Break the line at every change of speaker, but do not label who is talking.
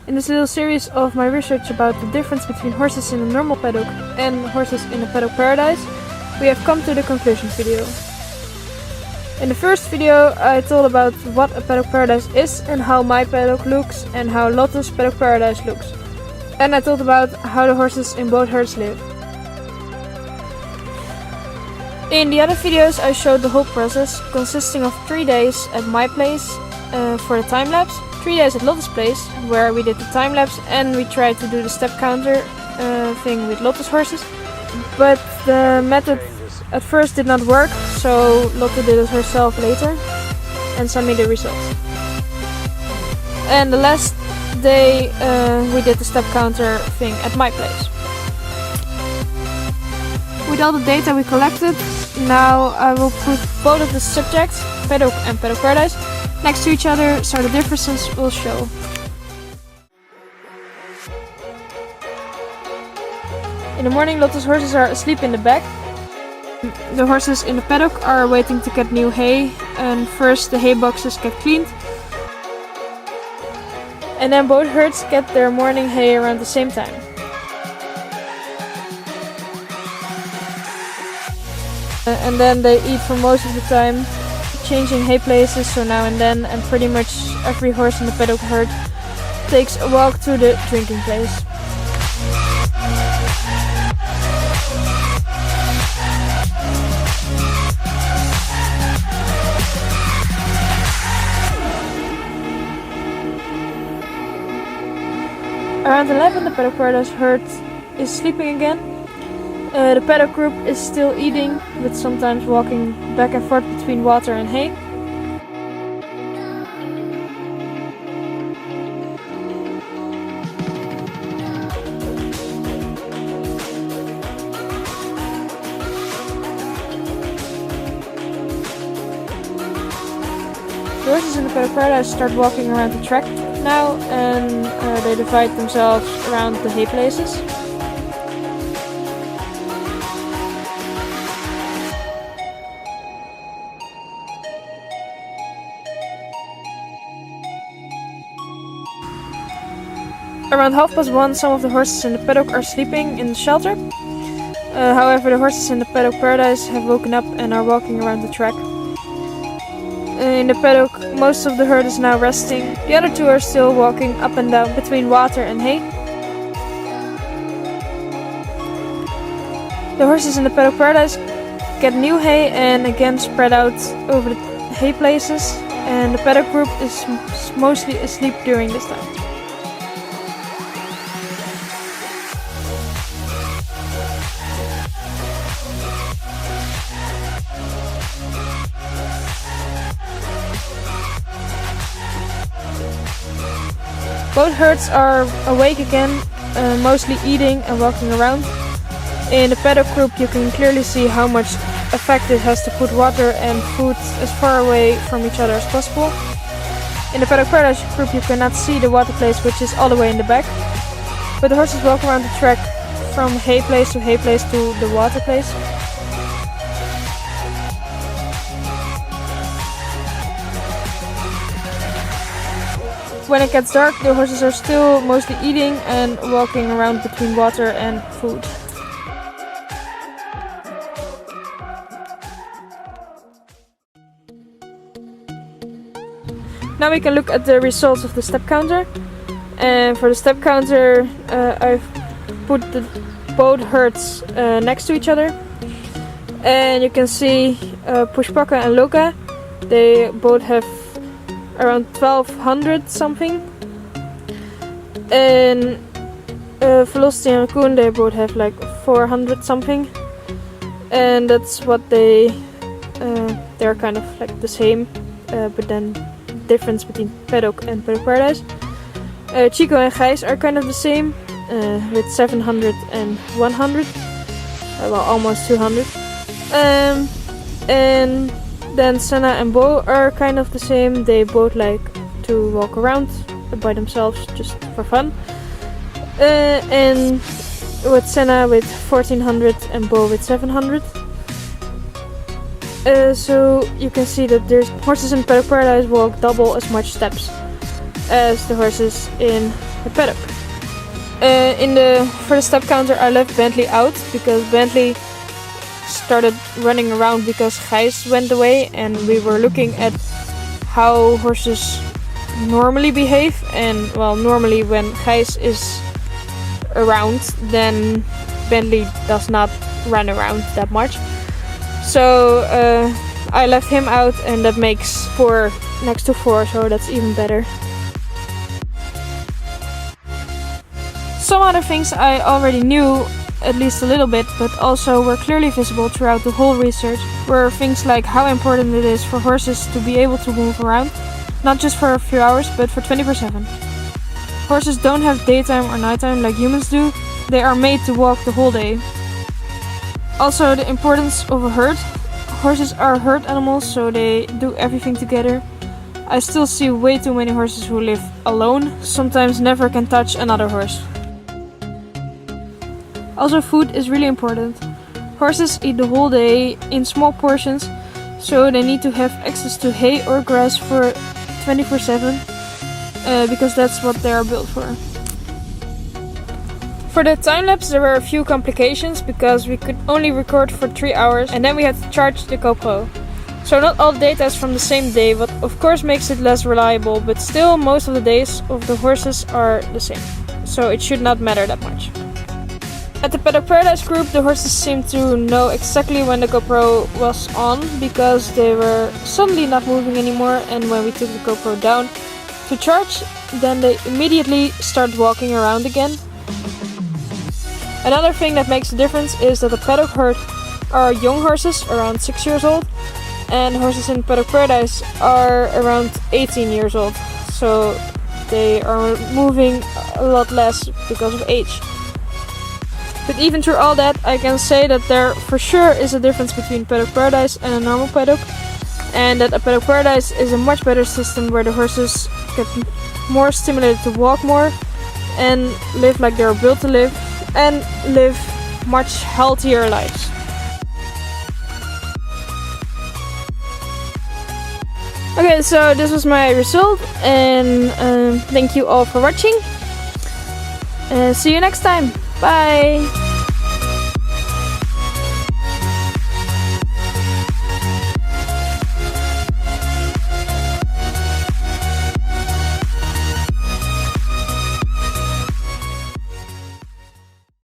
In this little series of my research about the difference between horses in a normal paddock and horses in a paddock paradise, we have come to the conclusion video. In the first video I told about what a paddock paradise is and how my paddock looks and how Lotte's paddock paradise looks. And I told about how the horses in both herds live. In the other videos I showed the whole process, consisting of 3 days at my place for the time lapse, 3 days at Lotte's place where we did the time lapse and we tried to do the step counter thing with Lotte's horses. But the method at first did not work, so Lotte did it herself later and sent me the results. And the last day we did the step counter thing at my place. With all the data we collected, now I will put both of the subjects, paddock and paddock paradise, next to each other so the differences will show. In the morning Lotte's horses are asleep in the back. The horses in the paddock are waiting to get new hay, and first the hay boxes get cleaned. And then both herds get their morning hay around the same time. And then they eat for most of the time, changing hay places so now and then, and pretty much every horse in the paddock herd takes a walk to the drinking place. Around 11 the paddock paradise herd is sleeping again. The paddock group is still eating, but sometimes walking back and forth between water and hay. The horses in the paddock paradise start walking around the track now, and they divide themselves around the hay places. Around 1:30 some of the horses in the paddock are sleeping in the shelter. However, the horses in the paddock paradise have woken up and are walking around the track. In the paddock, most of the herd is now resting. The other two are still walking up and down between water and hay. The horses in the paddock paradise get new hay and again spread out over the hay places, and the paddock group is mostly asleep during this time. Both herds are awake again, mostly eating and walking around. In the paddock group you can clearly see how much effect it has to put water and food as far away from each other as possible. In the paddock paradise group you cannot see the water place, which is all the way in the back. But the horses walk around the track from hay place to the water place. When it gets dark, the horses are still mostly eating and walking around between water and food. Now we can look at the results of the step counter. And for the step counter, I've put both herds next to each other. And you can see Pushpaka and Loka, they both have around 1200 something, and Velocity and Raccoon, they both have like 400 something, and that's what they're kind of like the same, but then difference between paddock and paddock paradise. Chico and Gijs are kind of the same, with 700 and 100, well almost 200, and then Senna and Bo are kind of the same. They both like to walk around by themselves just for fun. And with Senna with 1400 and Bo with 700. So you can see that there's horses in paddock paradise walk double as much steps as the horses in the paddock. For the step counter I left Bentley out because Bentley started running around because Gijs went away, and we were looking at how horses normally behave, and well, normally when Gijs is around then Bentley does not run around that much. So I left him out, and that makes 4 next to 4, so that's even better. Some other things I already knew at least a little bit, but also were clearly visible throughout the whole research, were things like how important it is for horses to be able to move around, not just for a few hours, but for 24/7. Horses don't have daytime or nighttime like humans do, they are made to walk the whole day. Also, the importance of a herd. Horses are herd animals, so they do everything together. I still see way too many horses who live alone, sometimes never can touch another horse. Also, food is really important. Horses eat the whole day in small portions, so they need to have access to hay or grass for 24/7, because that's what they are built for. For the time-lapse there were a few complications because we could only record for 3 hours and then we had to charge the GoPro. So not all data is from the same day, what of course makes it less reliable, but still most of the days of the horses are the same. So it should not matter that much. At the Paddock Paradise group, the horses seemed to know exactly when the GoPro was on because they were suddenly not moving anymore, and when we took the GoPro down to charge, then they immediately start walking around again. Another thing that makes a difference is that the paddock herd are young horses, around 6 years old, and horses in Paddock Paradise are around 18 years old, so they are moving a lot less because of age. But even through all that, I can say that there for sure is a difference between Paddock Paradise and a normal paddock, and that a Paddock Paradise is a much better system where the horses get more stimulated to walk more and live like they're built to live and live much healthier lives. Okay, so this was my result, and thank you all for watching. See you next time. Bye!